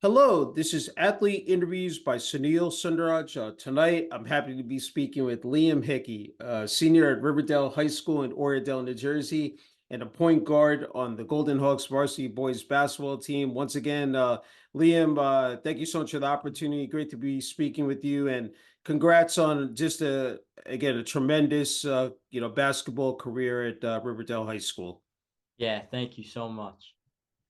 Hello, this is Athlete Interviews by Sunil Sunder. Tonight, I'm happy to be speaking with Liam Hickey, senior at River Dell High School in Oradell, New Jersey, and a point guard on the Golden Hawks varsity boys basketball team. Once again, Liam, thank you so much for the opportunity. Great to be speaking with you, and congrats on just a tremendous basketball career at River Dell High School. Yeah, thank you so much.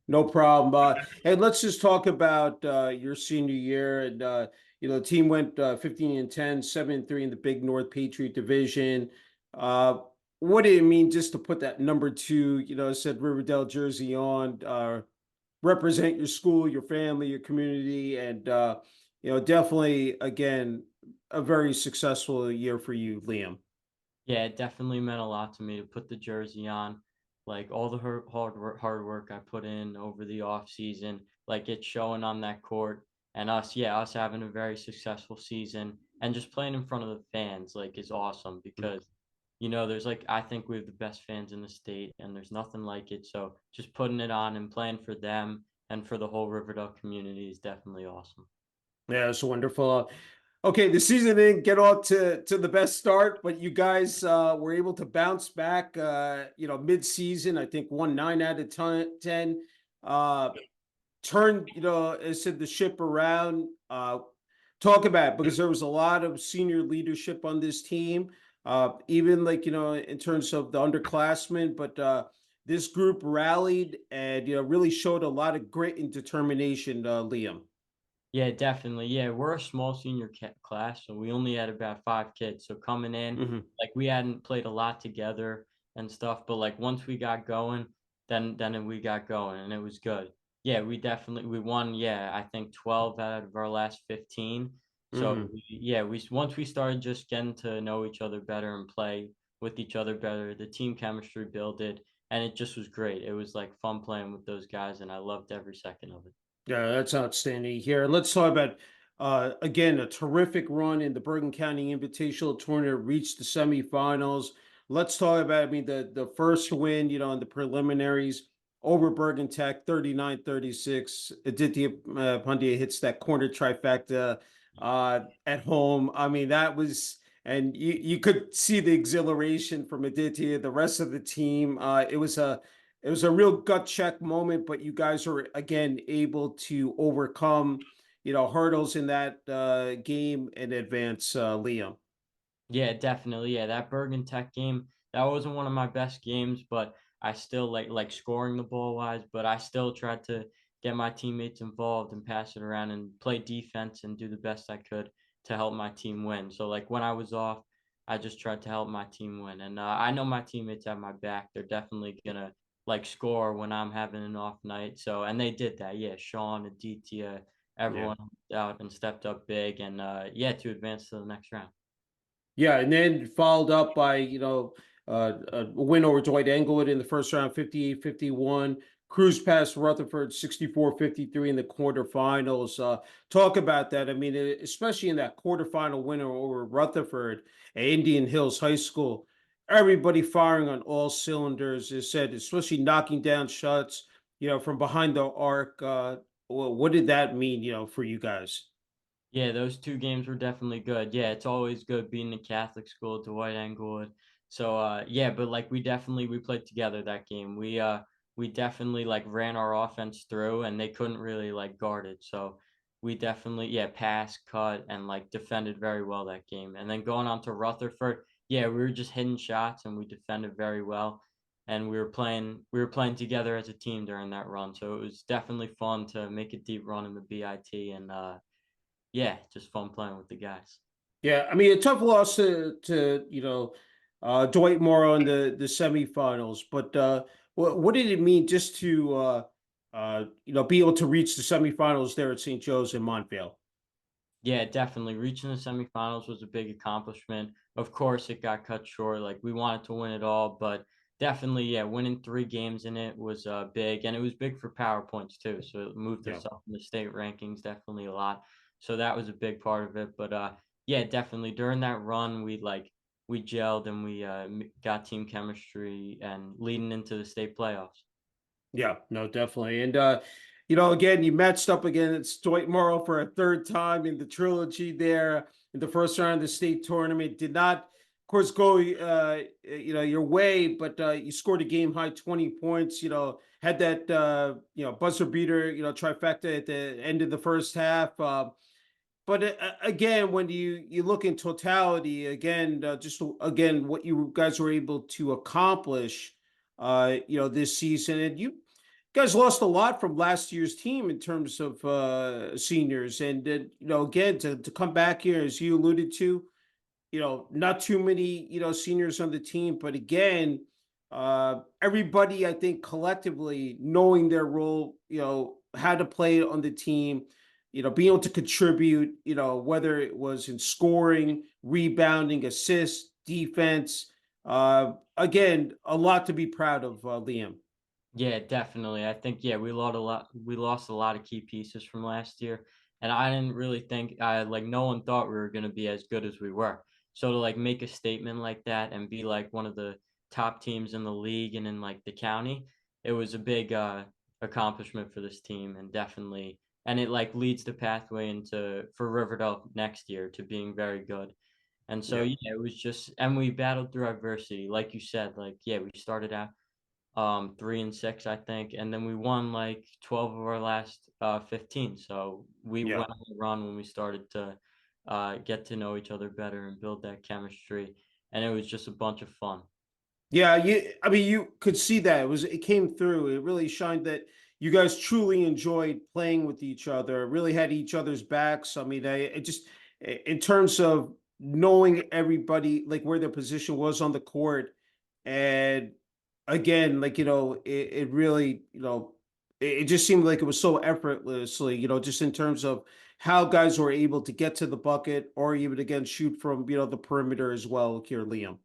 No problem. And let's just talk about your senior year. And the team went 15-10, 7-3 in the Big North Patriot Division. Uh, what did it mean just to put that number two, said Riverdale jersey on, represent your school, your family, your community, and definitely again a very successful year for you, Liam. Yeah, it definitely meant a lot to me to put the jersey on. Like all the hard work I put in over the off season, like it's showing on that court, and us having a very successful season and just playing in front of the fans like is awesome because there's like I think we have the best fans in the state and there's nothing like it. So just putting it on and playing for them and for the whole Riverdale community is definitely awesome. Yeah, it's wonderful. Okay, the season didn't get off to the best start, but you guys were able to bounce back. Mid-season, I think won 9 out of 10. Uh, Turned, I said the ship around. Talk about it, because there was a lot of senior leadership on this team, even like in terms of the underclassmen. But this group rallied and really showed a lot of grit and determination. Liam. Yeah, definitely. Yeah, we're a small senior class, so we only had about 5 kids. So coming in, Hmm. like we hadn't played a lot together and stuff, but like once we got going, then we got going, and it was good. Yeah, we won. Yeah, I think 12 out of our last 15. So Hmm. yeah, once we started just getting to know each other better and play with each other better, the team chemistry builded, and it just was great. It was like fun playing with those guys, and I loved every second of it. Yeah, that's outstanding here. Let's talk about again a terrific run in the Bergen County Invitational Tournament, reached the semifinals. Let's talk about, I mean, the first win, in the preliminaries over Bergen Tech, 39-36. Aditya Pandya hits that corner trifecta at home. I mean, that was, and you could see the exhilaration from Aditya, the rest of the team. It was a real gut check moment, but you guys are again able to overcome, hurdles in that game and advance, Liam. Yeah, definitely. Yeah, that Bergen Tech game, that wasn't one of my best games, but I still like scoring the ball wise, but I still tried to get my teammates involved and pass it around and play defense and do the best I could to help my team win. So like when I was off, I just tried to help my team win. And I know my teammates have my back. They're definitely gonna like score when I'm having an off night. So and they did that. Yeah, Sean, Aditya, Yeah. everyone out and stepped up big and yeah, to advance to the next round. Yeah, and then followed up by, a win over Dwight Englewood in the first round, 58-51. Cruise past Rutherford, 64-53 in the quarterfinals. Talk about that. I mean, especially in that quarterfinal winner over Rutherford at Indian Hills High School. Everybody firing on all cylinders, as said, especially knocking down shots, from behind the arc. What did that mean, for you guys? Yeah, those 2 games were definitely good. Yeah, it's always good being a Catholic school, Dwight Englewood. So, yeah, but, like, we played together that game. We definitely, like, ran our offense through, and they couldn't really, like, guard it. So, we definitely yeah, pass, cut, and, like, defended very well that game. And then going on to Rutherford, yeah, we were just hitting shots, and we defended very well. And we were playing together as a team during that run. So, it was definitely fun to make a deep run in the BIT and, yeah, just fun playing with the guys. Yeah, I mean, a tough loss to Dwight Morrow in the semifinals, but what did it mean just to be able to reach the semifinals there at St. Joe's in Montvale? Yeah, definitely. Reaching the semifinals was a big accomplishment. Of course, it got cut short. Like we wanted to win it all, but definitely, yeah, winning 3 games in it was big, and it was big for PowerPoints too. So it moved Yeah. us up in the state rankings definitely a lot. So that was a big part of it. But yeah, definitely during that run, we gelled and we got team chemistry and leading into the state playoffs. Yeah, no, definitely. And Again, you matched up against Dwight Morrow for a third time in the trilogy there in the first round of the state tournament. Did not, of course, go your way, but you scored a game high 20 points. Had that buzzer beater, trifecta at the end of the first half. But again, when you look in totality, again, just again what you guys were able to accomplish, this season, and you guys lost a lot from last year's team in terms of seniors, and again to come back here as you alluded to, not too many, seniors on the team, but again, everybody, I think collectively knowing their role, how to play on the team, being able to contribute, whether it was in scoring, rebounding, assists, defense. Again, a lot to be proud of, Liam. Yeah, definitely. I think we lost a lot of key pieces from last year. And I didn't really think like no one thought we were gonna be as good as we were. So to like make a statement like that and be like one of the top teams in the league and in like the county, it was a big accomplishment for this team and definitely and it like leads the pathway into for Riverdale next year to being very good. And so Yeah. yeah, it was just and we battled through adversity. Like you said, like yeah, we started out 3-6, I think, and then we won like 12 of our last 15. So we Yeah. went on a run when we started to get to know each other better and build that chemistry, and it was just a bunch of fun. Yeah, I mean, you could see that it came through. It really shined that you guys truly enjoyed playing with each other, really had each other's backs. I mean, in terms of knowing everybody, like where their position was on the court, and again, like it really, it just seemed like it was so effortlessly, just in terms of how guys were able to get to the bucket or even again shoot from the perimeter as well. Here, Liam.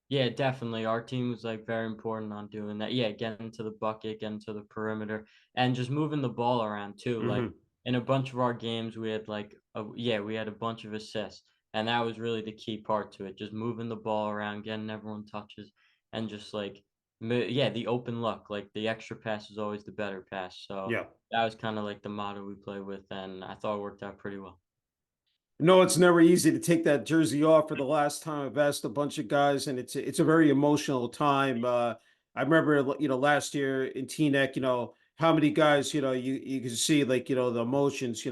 Yeah, definitely. Our team was like very important on doing that. Yeah, getting to the bucket, getting to the perimeter, and just moving the ball around too. Like Hmm. in a bunch of our games, we had we had a bunch of assists, and that was really the key part to it. Just moving the ball around, getting everyone touches, and just like yeah, the open look. Like the extra pass is always the better pass. So Yeah. that was kind of like the motto we play with, and I thought it worked out pretty well. No, it's never easy to take that jersey off for the last time. I've asked a bunch of guys, and it's a very emotional time. I remember, last year in Teaneck, how many guys, you can see like, the emotions,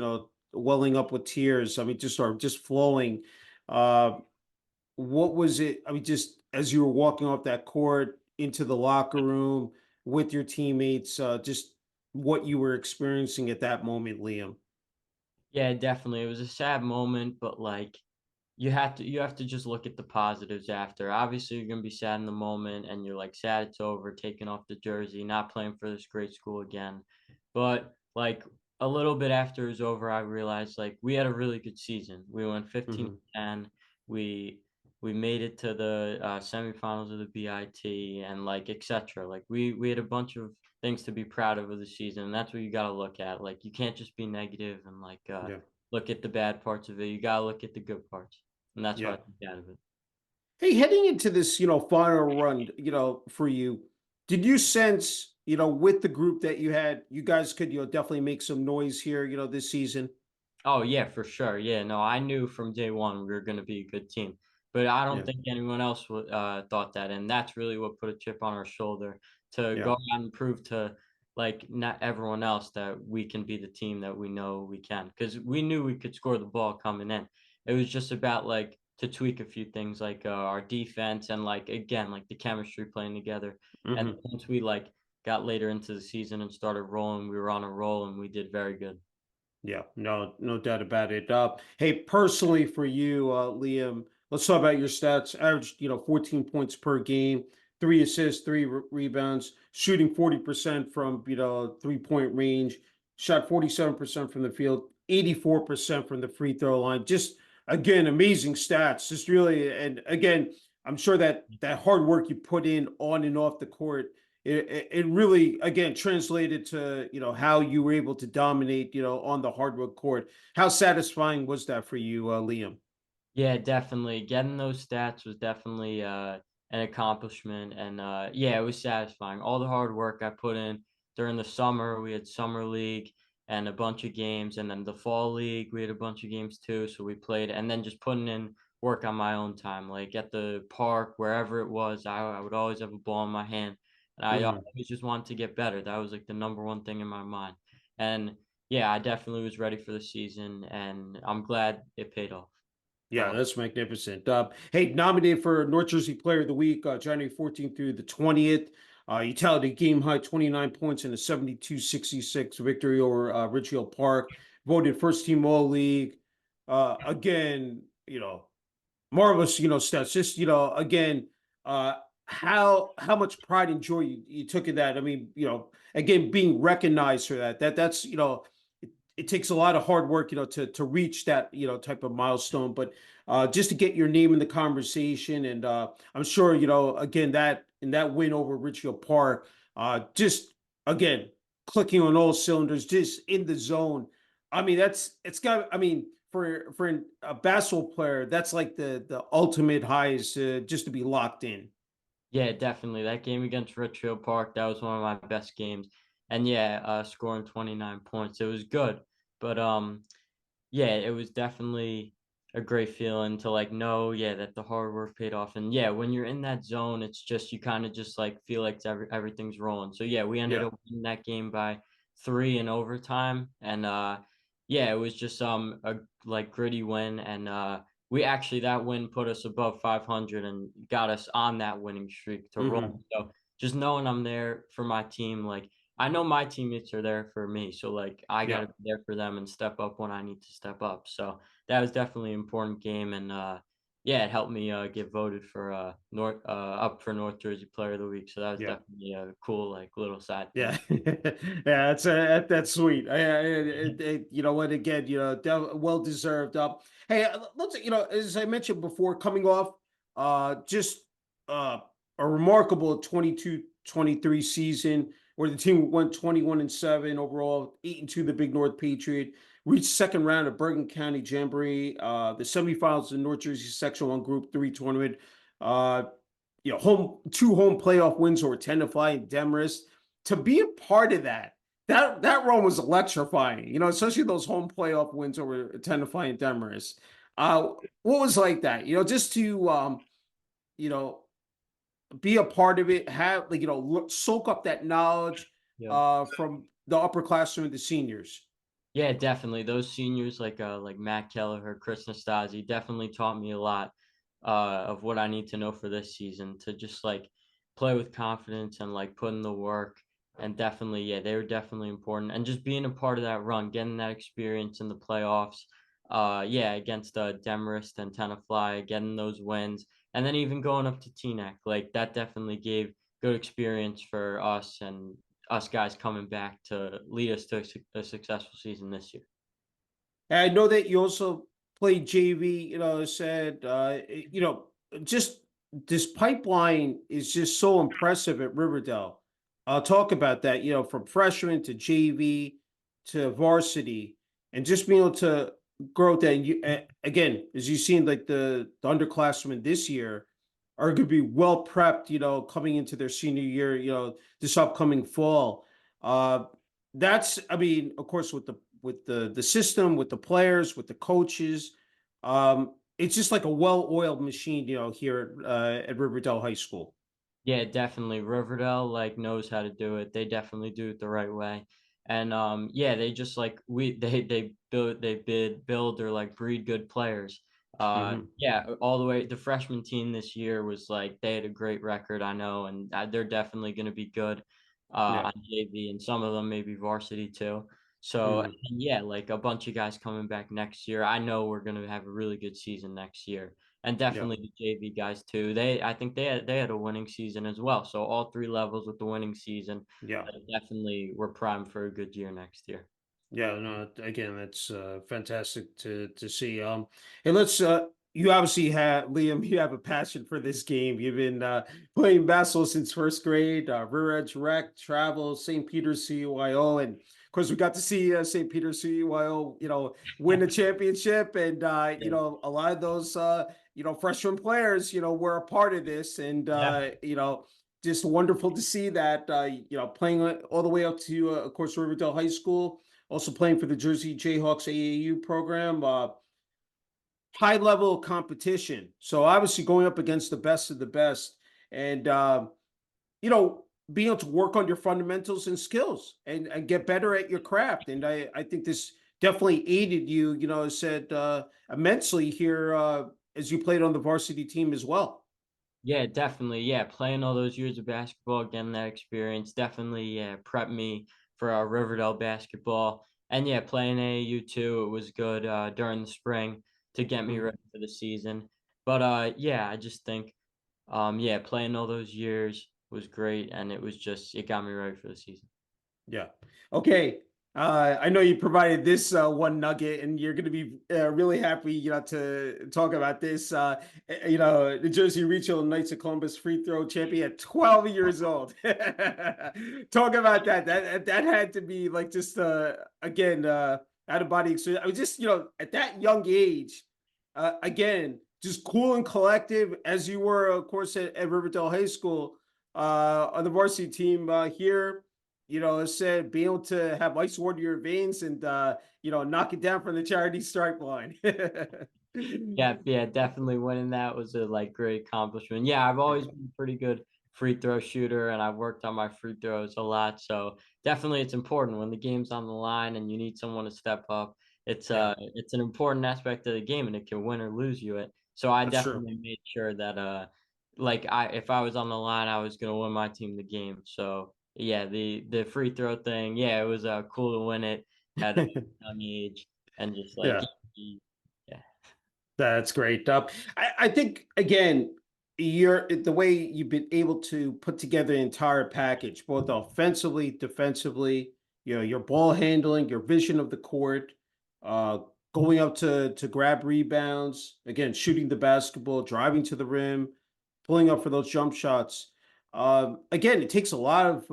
welling up with tears. I mean, just flowing. Uh, what was it? I mean, just as you were walking off that court into the locker room with your teammates, just what you were experiencing at that moment, Liam. Yeah, definitely. It was a sad moment, but like you have to just look at the positives after. Obviously, you're gonna be sad in the moment and you're like sad it's over, taking off the jersey, not playing for this great school again. But like a little bit after it was over, I realized like we had a really good season. We went 15 Hmm. 10. We we made it to the semifinals of the BIT and like etc. Like we had a bunch of things to be proud of the season. And that's what you got to look at. Like you can't just be negative and like Yeah. look at the bad parts of it. You got to look at the good parts. And that's what Yeah. I think out of it. Hey, heading into this, final run, for you, did you sense, with the group that you had, you guys could, definitely make some noise here, this season? Oh yeah, for sure. Yeah, no, I knew from day one we were going to be a good team, but I don't Yeah. think anyone else thought that, and that's really what put a chip on our shoulder to go Yeah. out and prove to like not everyone else that we can be the team that we know we can, because we knew we could score the ball coming in. It was just about like to tweak a few things like our defense and like again like the chemistry playing together. And Hmm. once we like got later into the season and started rolling, we were on a roll and we did very good. Yeah. No doubt about it. Hey, personally for you, Liam, let's talk about your stats. Average, 14 points per game, 3 assists, three rebounds, shooting 40% from, 3-point range, shot 47% from the field, 84% from the free throw line. Just again, amazing stats. Just really, and again, I'm sure that hard work you put in on and off the court, it really again translated to how you were able to dominate on the hardwood court. How satisfying was that for you, Liam? Yeah, definitely. Getting those stats was definitely an accomplishment, and yeah, it was satisfying. All the hard work I put in during the summer, we had summer league, and a bunch of games, and then the fall league, we had a bunch of games too, so we played, and then just putting in work on my own time, like at the park, wherever it was, I would always have a ball in my hand, and I Mhm. always just wanted to get better. That was like the number one thing in my mind. And yeah, I definitely was ready for the season, and I'm glad it paid off. Yeah, Um, that's magnificent. Hey, nominated for North Jersey Player of the Week, January 14th through the 20th. You tallied a game high 29 points in a 72-66 victory over Ridgefield Park. Voted first team All League. Again, marvelous, stats. Just, again, uh, how much pride and joy you took in that. I mean, again, being recognized for that's, it takes a lot of hard work, to reach that, type of milestone. But just to get your name in the conversation, and I'm sure, again, that in that win over Ridgefield Park, just again clicking on all cylinders, just in the zone. I mean, it's got. I mean, for a basketball player, that's like the ultimate high is just to be locked in. Yeah, definitely. That game against Richfield Park, that was one of my best games. And yeah, scoring 29 points. It was good. But yeah, it was definitely a great feeling to like know, yeah, that the hard work paid off. And yeah, when you're in that zone, it's just you kind of just like feel like everything's rolling. So yeah, we ended Yeah. up winning that game by 3 in overtime. And yeah, it was just a like gritty win. And we actually that win put us above 500 and got us on that winning streak to roll. Hmm. So just knowing I'm there for my team, like I know my teammates are there for me, so like I Yeah. gotta be there for them and step up when I need to step up. So that was definitely an important game, and yeah, it helped me get voted for up for North Jersey Player of the Week. So that was Yeah. definitely a cool like little side Yeah, thing. yeah, that's sweet. You know what? Again, well deserved. Hey, let's as I mentioned before, coming off just uh, a remarkable 22-23 season where the team went 21-7 overall, 8-2 the Big North Patriot, reached second round of Bergen County Jamboree, the semifinals of the North Jersey Section One Group Three tournament. Uh, home playoff wins over Tenafly and Demarest. To be a part of that run was electrifying. Especially those home playoff wins over Tenafly and Demarest. What was like that? Just to you know be a part of it, have like soak up that knowledge Yeah. from the upperclassmen, the seniors. Yeah, definitely. Those seniors like Matt Kelleher, Chris Nastasi definitely taught me a lot of what I need to know for this season to just like play with confidence and like put in the work. And definitely, yeah, they were definitely important. And just being a part of that run, getting that experience in the playoffs, yeah, against Demarest and Tenafly, getting those wins, and then even going up to Teaneck, like that definitely gave good experience for us and us guys coming back to lead us to a successful season this year. And I know that you also played JV, said, just this pipeline is just so impressive at Riverdell. I'll talk about that, from freshman to JV to varsity, and just being able to grow that. And again, as you've seen, like the underclassmen this year are going to be well prepped, coming into their senior year, this upcoming fall. Uh, I mean, of course, with the system, with the players, with the coaches. It's just like a well-oiled machine, here at River Dell High School. Yeah, definitely. Riverdale like knows how to do it. They definitely do it the right way. And yeah, they just like we they build or like breed good players. Hmm. Yeah, all the way the freshman team this year was like they had a great record, I know, and they're definitely going to be good Yeah. on JV and some of them maybe varsity too. So Hmm. and yeah, like a bunch of guys coming back next year. I know we're going to have a really good season next year and Yeah. definitely the JV guys too. I think they had a winning season as well. So all three levels with the winning season, Yeah. definitely we're primed for a good year next year. Yeah, no, again, that's fantastic to see. Hey, let's you obviously have Liam, you have a passion for this game. You've been playing basketball since first grade, River Edge Rec, travel, St. Peter's CUIO, and of course we got to see St. Peter's CUIO, win a championship, and Yeah, a lot of those freshman players, were a part of this, and yeah, just wonderful to see that playing all the way up to of course Riverdale High School, also playing for the Jersey Jayhawks AAU program. High level competition. So obviously going up against the best of the best, and you know, being able to work on your fundamentals and skills and get better at your craft. And I think this definitely aided you, said immensely here as you played on the varsity team as well. Yeah, definitely. Yeah, playing all those years of basketball, getting that experience, definitely, yeah, prepped me for Riverdale basketball. And yeah, playing AAU too, it was good during the spring to get me Mhm. ready for the season. But yeah, I just think, yeah, playing all those years was great, and it got me ready for the season. Yeah. Okay. I know you provided this one nugget, and you're going to be really happy, to talk about this. The Jersey Regional Knights of Columbus free throw champion at 12 years old. Talk about that. That had to be like just again out of body experience. I was just at that young age, again just cool and collective as you were, of course, at River Dell High School on the varsity team here. I said being able to have ice water your veins and knock it down from the charity stripe line. Yeah, yeah, definitely winning that was a, like, great accomplishment. Yeah, I've always been a pretty good free throw shooter, and I've worked on my free throws a lot, so definitely it's important when the game's on the line and you need someone to step up. Yeah, It's an important aspect of the game, and it can win or lose you it. So I that's true. definitely made sure that, like, if I was on the line, I was gonna win my team the game. So, yeah, the free throw thing, yeah, it was, cool to win it at a young age and just, like, Yeah. yeah. That's great. I think again, the way you've been able to put together the entire package, both offensively, defensively, your ball handling, your vision of the court, uh, going up to grab rebounds, again, shooting the basketball, driving to the rim, pulling up for those jump shots. Again, it takes a lot of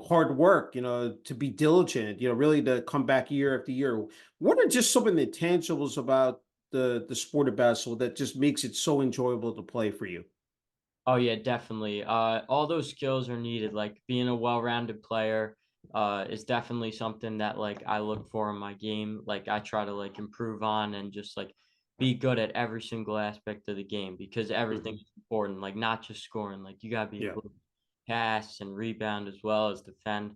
hard work, to be diligent, really to come back year after year. What are just some of the intangibles about the sport of basketball that just makes it so enjoyable to play for you? Oh yeah, definitely. All those skills are needed. Like being a well-rounded player, is definitely something that like I look for in my game. Like I try to like improve on and just like be good at every single aspect of the game because everything Hmm. is important. Like not just scoring. Like you gotta be Yeah. able to pass and rebound as well as defend.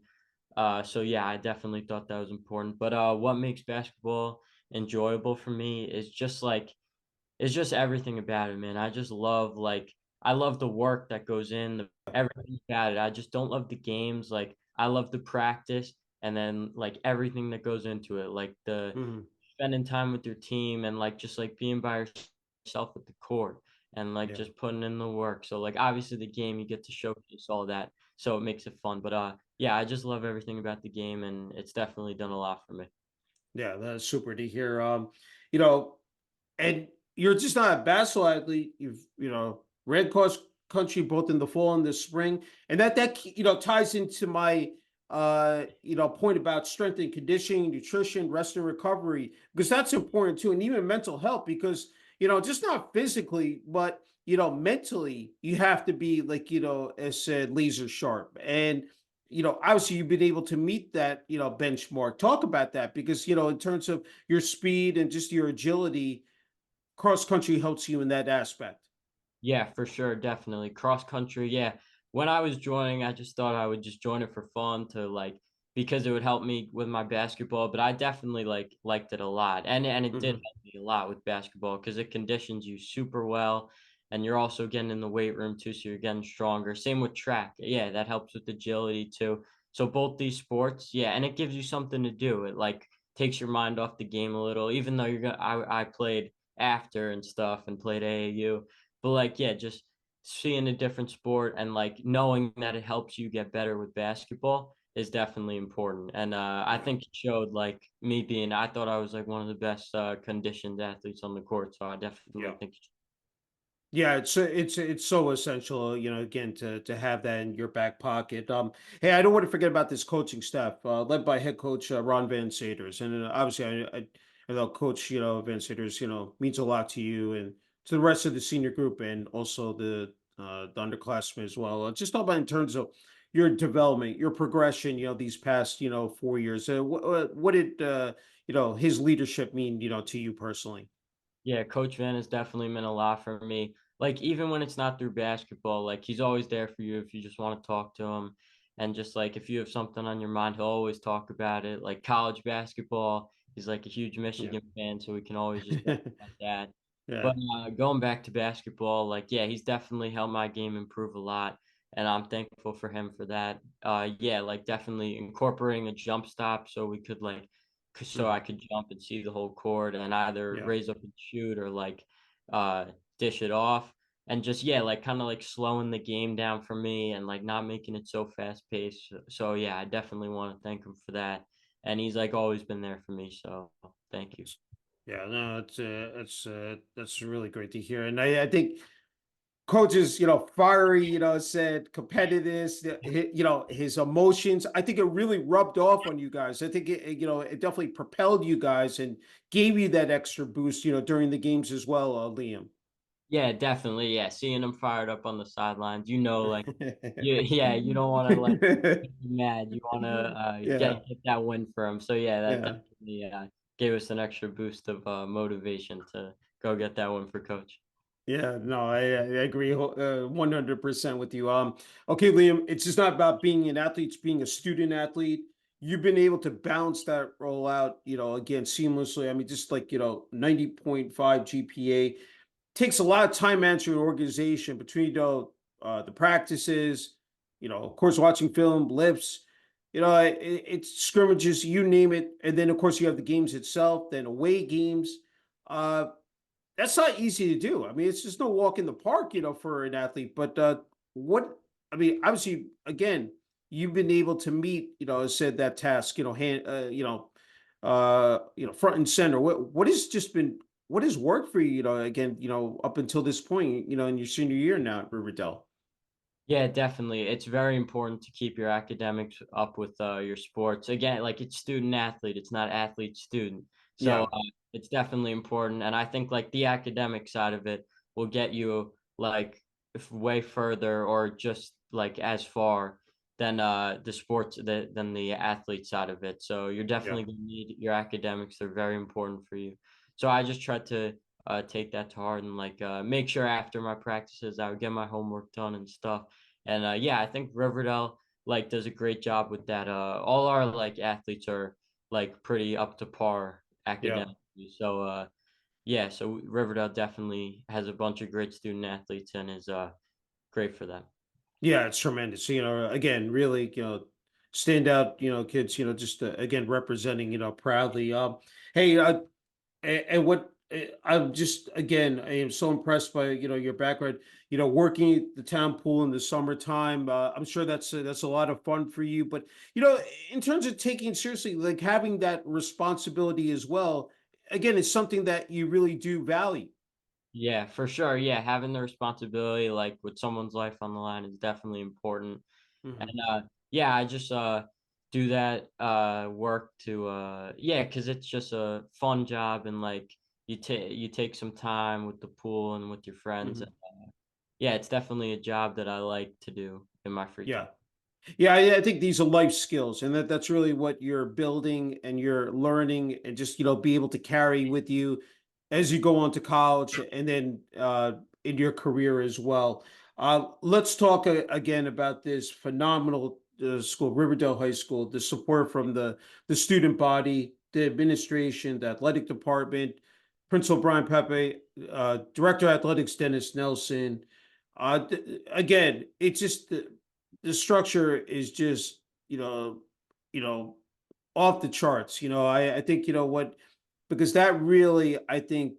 So yeah, I definitely thought that was important. But what makes basketball enjoyable for me is just like it's just everything about it, man. I love the work that goes in, everything about it. I just don't love the games. Like I love the practice and then like everything that goes into it, like the Hmm. spending time with your team and like just like being by yourself with the court and like Yeah. just putting in the work. So like obviously the game you get to showcase all that, so it makes it fun. But yeah, I just love everything about the game and it's definitely done a lot for me. Yeah, that's super to hear. You know, and you're just not a basketball athlete. You've ran cross country both in the fall and the spring, and that ties into my point about strength and conditioning, nutrition, rest and recovery, because that's important too, and even mental health, because just not physically, but mentally, you have to be like as said, laser sharp. And obviously you've been able to meet that benchmark. Talk about that, because in terms of your speed and just your agility, cross country helps you in that aspect. Yeah, for sure, definitely. Cross country, yeah. When I was joining, I just thought I would just join it for fun to like because it would help me with my basketball, but I definitely like liked it a lot. And it did Hmm. help me a lot with basketball because it conditions you super well and you're also getting in the weight room too, so you're getting stronger. Same with track. Yeah, that helps with agility too. So both these sports, yeah, and it gives you something to do. It like takes your mind off the game a little, even though I played after and stuff and played AAU. But, like, yeah, just seeing a different sport and, like, knowing that it helps you get better with basketball is definitely important, and, I Yeah. think it showed, like, I thought I was, like, one of the best, conditioned athletes on the court, so I definitely Yeah. think Yeah, it's so essential, again, to have that in your back pocket. Hey, I don't want to forget about this coaching staff, led by head coach Ron Van Saters, and obviously, I know Coach, Van Saters, means a lot to you and to the rest of the senior group, and also the underclassmen as well. Just talk about in terms of, your development, your progression, these past, 4 years. What did his leadership mean, to you personally? Yeah, Coach Van has definitely meant a lot for me. Like even when it's not through basketball, like he's always there for you if you just want to talk to him. And just like if you have something on your mind, he'll always talk about it. Like college basketball, he's like a huge Yeah. Michigan fan, so we can always just vent about that. Yeah. But going back to basketball, like yeah, he's definitely helped my game improve a lot, and I'm thankful for him for that. Yeah, like definitely incorporating a jump stop so we could like so I Mhm. could jump and see the whole court and either Yeah. raise up and shoot or like uh dish it off. And just yeah, like kind of like slowing the game down for me and like not making it so fast paced. So yeah, I definitely want to thank him for that. And he's like always been there for me. So thank you. Yeah, no, that's really great to hear. And I think coaches, fiery, said competitive, his emotions. I think it really rubbed off on you guys. I think it definitely propelled you guys and gave you that extra boost, during the games as well, Liam. Yeah, definitely. Yeah, seeing him fired up on the sidelines, like yeah, you don't want to like get him mad. You want to Yeah, get that win for him. So yeah, that yeah. definitely gave us an extra boost of motivation to go get that win for coach. Yeah, no, I agree 100% with you. Okay, Liam, it's just not about being an athlete, it's being a student athlete. You've been able to balance that roll out, again, seamlessly. I mean, just like, 90.5 GPA takes a lot of time management and organization between, the practices, of course, watching film, lifts, it's scrimmages, you name it. And then, of course, you have the games itself, then away games. Uh, that's not easy to do. I mean, it's just no walk in the park, for an athlete. But what I mean, obviously, again, you've been able to meet, as said that task, front and center. What has just been what has worked for you, again, up until this point, in your senior year now at Riverdale. Yeah, definitely. It's very important to keep your academics up with your sports. Again, like it's student athlete, it's not athlete student. So Yeah, it's definitely important. And I think like the academic side of it will get you like way further or just like as far than the sports than the athlete side of it. So you're yeah. definitely gonna need your academics. They're very important for you. So I just try to take that to heart and like make sure after my practices I would get my homework done and stuff. And yeah, I think Riverdale like does a great job with that. All our like athletes are like pretty up to par Yeah. academically. So yeah, so Riverdale definitely has a bunch of great student athletes and is great for that. Yeah, it's tremendous. Again, really, stand out, kids, just again representing, proudly. Hey, and what I'm just again, I am so impressed by your background. Working at the town pool in the summertime. I'm sure that's a lot of fun for you. But in terms of taking it seriously, like having that responsibility as well, again, it's something that you really do value. Yeah, for sure. Yeah, having the responsibility like with someone's life on the line is definitely important. And Hmm. yeah, I just do that work to yeah, because it's just a fun job and like you take some time with the pool and with your friends. Hmm. Yeah, it's definitely a job that I like to do in my free time. Yeah. Yeah, I think these are life skills, and that's really what you're building and you're learning, and just be able to carry with you as you go on to college, and then in your career as well. Let's talk again about this phenomenal school, Riverdale High School. The support from the student body, the administration, the athletic department, Principal Brian Pepe, Director of Athletics Dennis Nelson. Again, it's just the structure is just you know you know off the charts. I think what, because that really, I think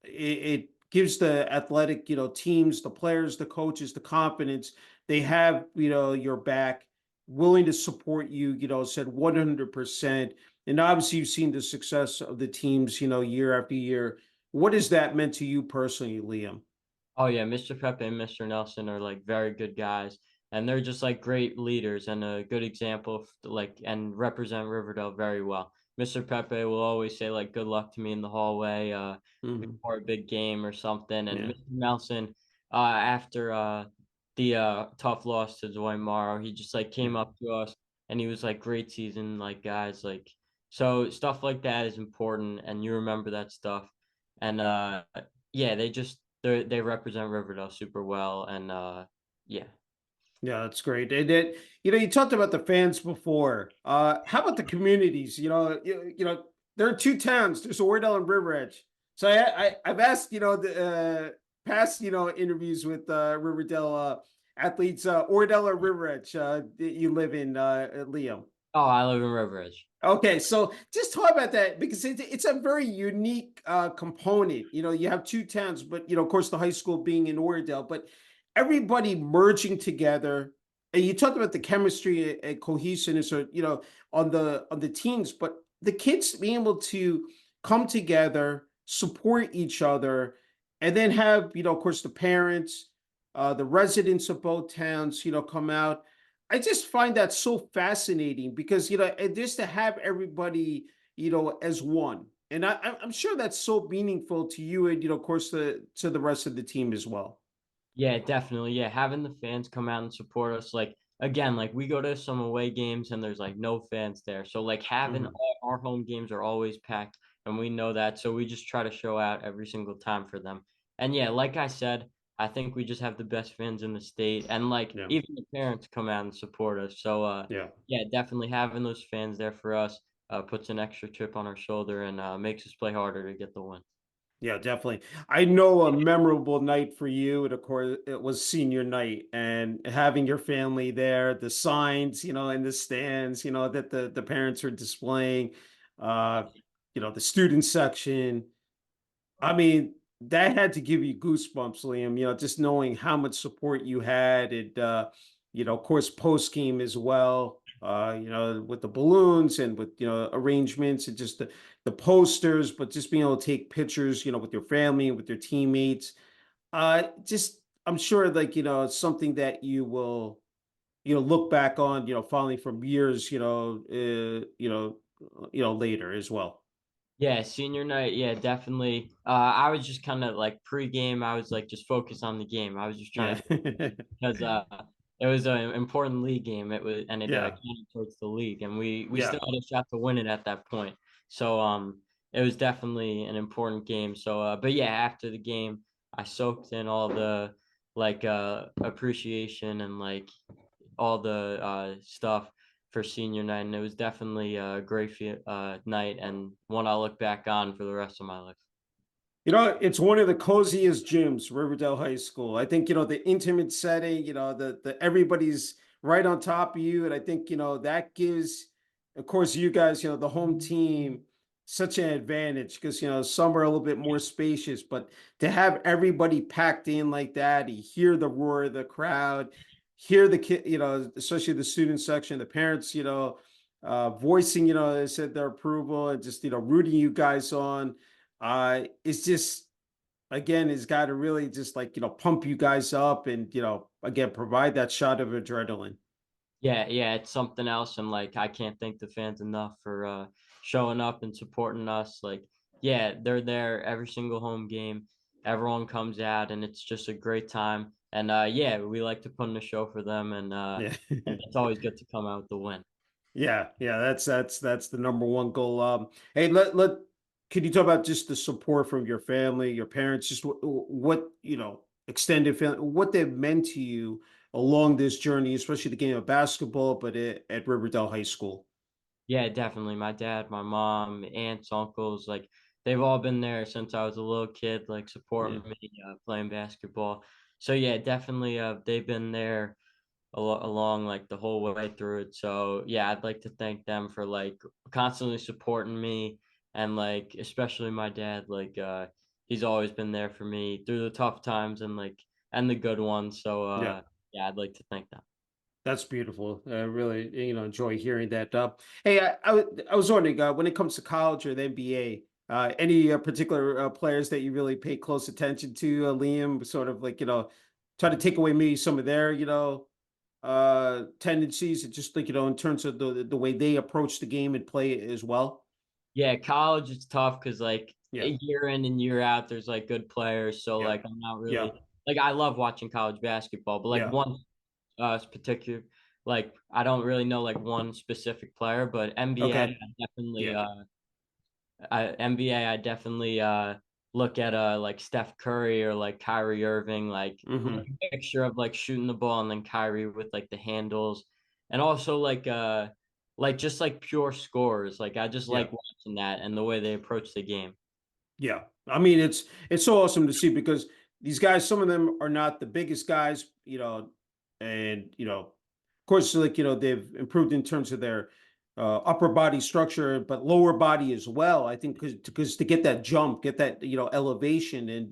it gives the athletic teams, the players, the coaches, the confidence. They have your back, willing to support you, said 100%. And obviously you've seen the success of the teams, year after year. What has that meant to you personally, Liam? Oh yeah, Mr. Pepe and Mr. Nelson are like very good guys, and they're just like great leaders and a good example of like and represent Riverdale very well. Mr. Pepe will always say like good luck to me in the hallway Hmm. before a big game or something, and Yeah. Mr. Nelson after tough loss to Dwight Morrow. He just like Yeah. came up to us and he was like, great season, like guys, like so stuff like that is important and you remember that stuff. And yeah, they represent Riverdale super well and yeah. Yeah, that's great. And then, you talked about the fans before. How about the communities? There are two towns. There's Oradell and River Edge. So I've asked, the past, interviews with Riverdale athletes, Oradell or River Edge, that you live in, Liam. Oh, I live in River Edge. Okay, so just talk about that because it's a very unique component. You have two towns, but of course, the high school being in Oradell, but everybody merging together. And you talked about the chemistry and cohesiveness, or on the teams, but the kids being able to come together, support each other, and then have of course, the parents, the residents of both towns, come out. I just find that so fascinating because and just to have everybody as one, and I'm sure that's so meaningful to you, and of course, to the rest of the team as well. Yeah, definitely. Yeah, having the fans come out and support us, like again, like we go to some away games and there's like no fans there. So like having Hmm. all our home games are always packed and we know that. So we just try to show out every single time for them. And yeah, like I said, I think we just have the best fans in the state and like Yeah, even the parents come out and support us. So yeah. yeah, definitely having those fans there for us puts an extra chip on our shoulder and makes us play harder to get the win. Yeah, definitely. I know a memorable night for you, and of course, it was senior night, and having your family there, the signs, in the stands, that the parents are displaying, uh, the student section. I mean, that had to give you goosebumps, Liam, just knowing how much support you had, and of course, post game as well. With the balloons and with arrangements and just the posters, but just being able to take pictures, with your family, with your teammates. Just I'm sure, like it's something that you will, look back on, finally from years, later as well. Yeah, senior night. Yeah, definitely. I was just kind of like pre-game. I was like just focused on the game. I was just trying Yeah, to because it was an important league game. It was and it yeah, counted towards the league, and we yeah. still had a shot to win it at that point. So it was definitely an important game. So but yeah, after the game, I soaked in all the like appreciation and like all the stuff for senior night, and it was definitely a great night and one I'll look back on for the rest of my life. It's one of the coziest gyms, River Dell High School. I think, the intimate setting, the everybody's right on top of you. And I think, that gives, of course, you guys, the home team such an advantage because, some are a little bit more spacious, but to have everybody packed in like that, you hear the roar of the crowd, hear the kid, especially the student section, the parents, voicing, they said their approval and just, rooting you guys on. It's just, again, it's got to really just like pump you guys up and again provide that shot of adrenaline. Yeah, yeah, it's something else, and like I can't thank the fans enough for showing up and supporting us. Like, yeah, they're there every single home game. Everyone comes out, and it's just a great time. And yeah, we like to put in a show for them, Yeah. and it's always good to come out with the win. Yeah, that's the number one goal. Hey, let could you talk about just the support from your family, your parents, just what extended family, what they've meant to you along this journey, especially the game of basketball, but at Riverdale High School. Yeah, definitely. My dad, my mom, aunts, uncles, like they've all been there since I was a little kid, like Yeah, supporting me playing basketball. So yeah, definitely. They've been there along like the whole way through it. So yeah, I'd like to thank them for like constantly supporting me and like especially my dad. Like he's always been there for me through the tough times and like and the good ones. So yeah. yeah, I'd like to thank them. That's beautiful. I really, enjoy hearing that. Hey, I was wondering, when it comes to college or the NBA, any particular players that you really pay close attention to, Liam, sort of like, try to take away maybe some of their, tendencies, and just like, in terms of the way they approach the game and play it as well. Yeah, college is tough because like Yeah, year in and year out, there's like good players. So yeah, like I'm not yeah, really like I love watching college basketball, but like Yeah. one particular, like I don't really know like one specific player, but NBA Okay. I definitely Yeah. NBA I definitely look at like Steph Curry or like Kyrie Irving, like Hmm. a mixture of like shooting the ball and then Kyrie with like the handles, and also like just like pure scores. Like I just Yeah. like watching that and the way they approach the game. Yeah. I mean, it's so awesome to see because these guys, some of them are not the biggest guys, and of course, like they've improved in terms of their upper body structure, but lower body as well. I think because to get that jump, get that elevation, and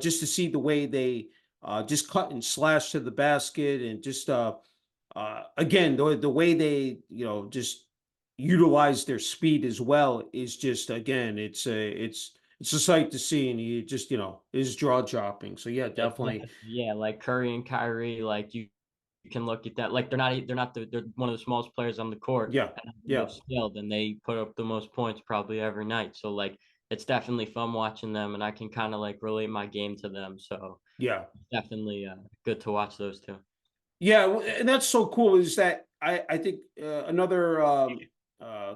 just to see the way they just cut and slash to the basket, and just again the way they just utilize their speed as well is just again it's a sight to see, and you just is jaw dropping. So yeah, definitely. Exactly. Yeah, like Curry and Kyrie, like you can look at that. Like they're one of the smallest players on the court Yeah. and have the Yeah. most skilled, and they put up the most points probably every night. So like it's definitely fun watching them, and I can kind of like relate my game to them. So Yeah. definitely good to watch those two. Yeah, and that's so cool is that I think another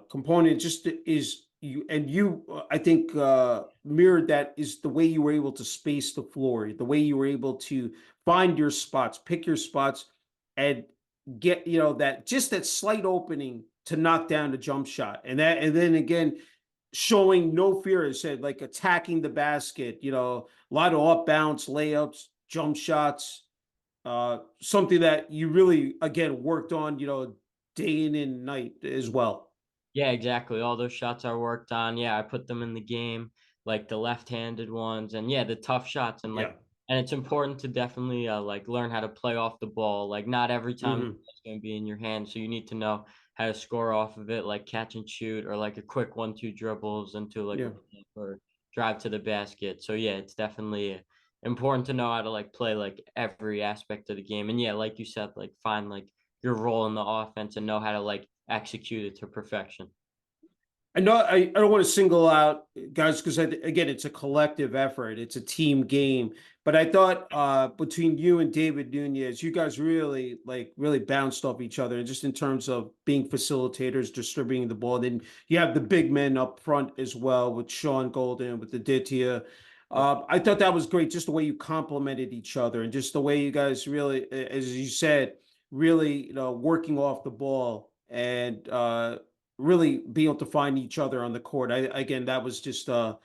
component just is I think mirrored that is the way you were able to space the floor, the way you were able to find your spots, pick your spots, and get that just that slight opening to knock down the jump shot, and then again showing no fear, as said, like attacking the basket, a lot of up bounce layups, jump shots, something that you really again worked on, day in and night as well. Yeah, exactly. All those shots I worked on, yeah, I put them in the game, like the left-handed ones, and yeah, the tough shots, and Yeah. like, and it's important to definitely like learn how to play off the ball. Like, not every time Hmm. it's going to be in your hand, so you need to know how to score off of it, like catch and shoot, or like a quick 1-2 dribbles into like a Yeah. pull-up or drive to the basket. So yeah, it's definitely important to know how to like play like every aspect of the game, and yeah, like you said, like find like your role in the offense and know how to like execute it to perfection. I know I don't want to single out guys because again it's a collective effort, it's a team game. But I thought between you and David Nunez, you guys really bounced off each other, and just in terms of being facilitators, distributing the ball. Then you have the big men up front as well with Sean Golden, with the Aditya. Yep. I thought that was great, just the way you complemented each other, and just the way you guys really, as you said, really working off the ball, and really be able to find each other on the court. Again, that was just that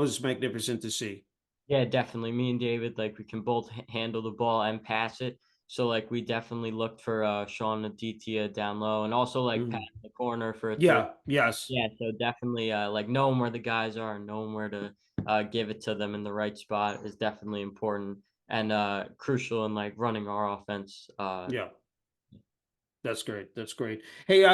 was magnificent to see. Yeah, definitely. Me and David, like we can both handle the ball and pass it. So like we definitely looked for Sean Aditya down low and also like Pat Mhm. in the corner for a three. Yeah. Yes. Yeah, so definitely like knowing where the guys are and knowing where to give it to them in the right spot is definitely important and crucial in like running our offense. Yeah. That's great. That's great. Hey,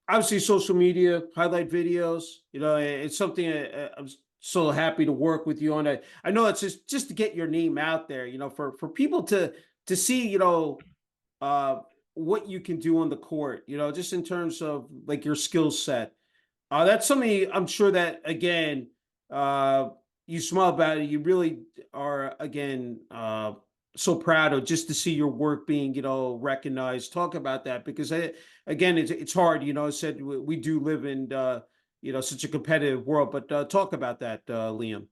obviously social media, highlight videos, it's something I'm so happy to work with you on. I know it's just to get your name out there, for people to see, uh, what you can do on the court, just in terms of like your skill set. That's something I'm sure that again, uh, you smile about it. You really are again so proud of just to see your work being recognized. Talk about that because again, it's hard. I said we do live in such a competitive world, but talk about that, Liam.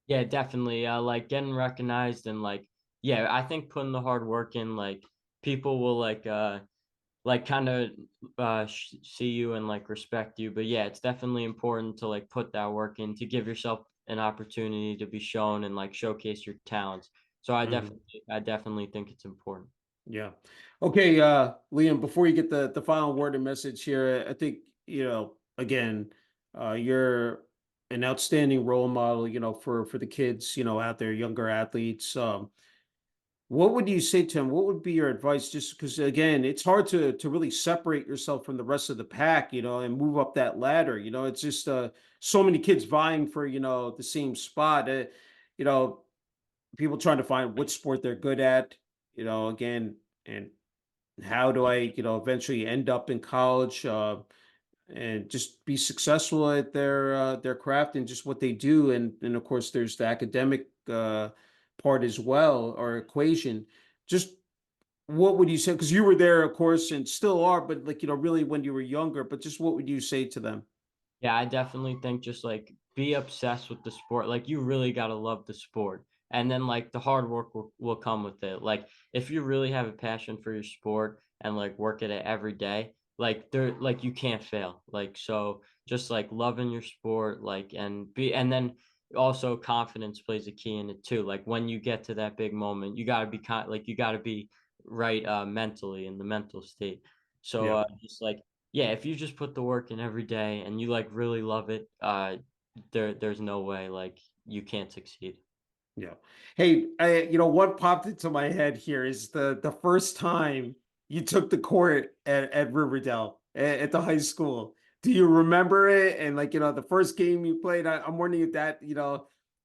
Yeah, definitely. Like getting recognized and like, yeah, I think putting the hard work in, like people will like kind of see you and like respect you. But yeah, it's definitely important to like put that work in to give yourself an opportunity to be shown and like showcase your talents. So Mhm. I definitely think it's important. Yeah. Okay, Liam, before you get the final word and message here, I think, again, you're an outstanding role model, for the kids, out there, younger athletes. What would you say to them? What would be your advice? Just because again, it's hard to really separate yourself from the rest of the pack, and move up that ladder. It's just so many kids vying for, the same spot. You know, people trying to find what sport they're good at, again, and how do I, eventually end up in college? and just be successful at their craft and just what they do. And of course, there's the academic part as well, or equation. Just what would you say? Because you were there, of course, and still are, but like, really when you were younger. But just what would you say to them? Yeah, I definitely think just like be obsessed with the sport. Like you really gotta love the sport. And then like the hard work will come with it. Like if you really have a passion for your sport and like work at it every day, like there like you can't fail. Like so just like loving your sport, like and then also confidence plays a key in it too. Like when you get to that big moment, you gotta be like you gotta be right mentally in the mental state. So Yeah. just like yeah, if you just put the work in every day and you, like, really love it, there's no way, like, you can't succeed. Yeah. Hey, what popped into my head here is the first time you took the court at Riverdale at the high school. Do you remember it? And like, the first game you played, I'm wondering if that,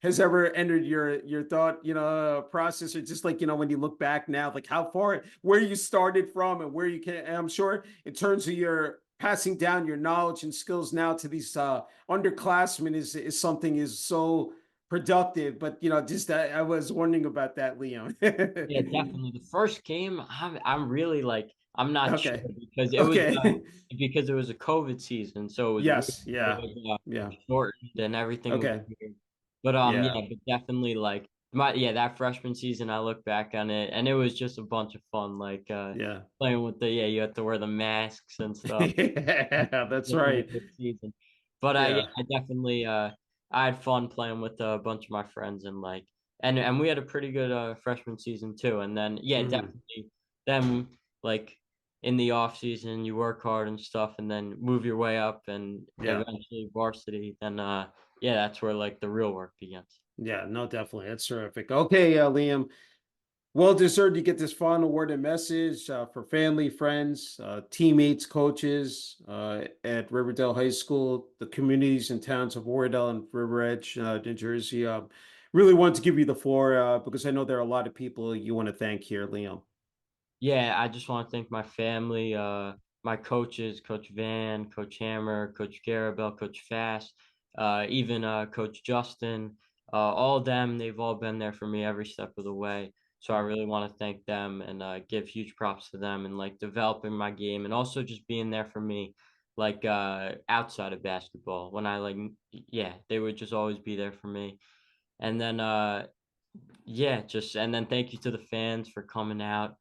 has ever entered your thought, process, or just like, when you look back now, like how far, where you started from and where you can, and I'm sure in terms of your passing down your knowledge and skills now to these underclassmen is something is so productive, but just I was wondering about that, Liam. Yeah, definitely. The first game, I'm really, like I'm not sure Okay. uh, Okay. because it was a COVID season, so it was weird. Yes. It Yeah. was, Yeah. shortened and everything was Okay. weird. But, yeah, Yeah. but definitely, like, that freshman season, I look back on it, and it was just a bunch of fun, like, Yeah. playing with you have to wear the masks and stuff. Yeah. That's Definitely right. a good season. But, yeah, Yeah. I definitely, I had fun playing with a bunch of my friends and, like and we had a pretty good, freshman season too, and then yeah, Mhm. definitely then, like, in the off season, you work hard and stuff and then move your way up and Yeah. eventually varsity, then, yeah, that's where, like, the real work begins. Yeah. No, definitely. That's terrific. Okay, Liam. Well deserved. You get this final word and message for family, friends, teammates, coaches at Riverdale High School, the communities and towns of Oradell and River Edge, New Jersey. Really want to give you the floor because I know there are a lot of people you want to thank here, Liam. Yeah, I just wanna thank my family, my coaches, Coach Van, Coach Hammer, Coach Garabell, Coach Fast, even, Coach Justin, all of them, they've all been there for me every step of the way. So I really wanna thank them and, give huge props to them and, like, developing my game and also just being there for me, like, outside of basketball when I, like yeah, they would just always be there for me. And then, yeah, just and then thank you to the fans for coming out,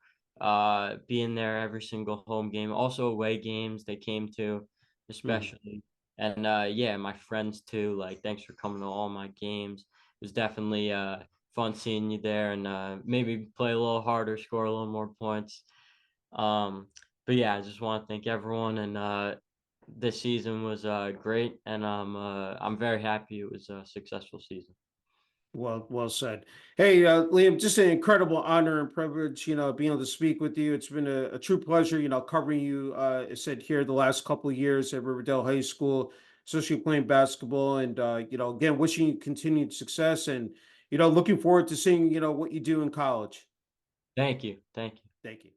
being there every single home game, also away games they came to, Mm. especially. And yeah, my friends too. Like, thanks for coming to all my games. It was definitely fun seeing you there, and maybe play a little harder, score a little more points. Um, but yeah, I just want to thank everyone, and this season was great, and I'm very happy it was a successful season. Well said. Hey, Liam, just an incredible honor and privilege, being able to speak with you. It's been a true pleasure, covering you, I said here the last couple of years at Riverdale High School, especially playing basketball. And, again, wishing you continued success and, looking forward to seeing, what you do in college. Thank you, thank you. Thank you.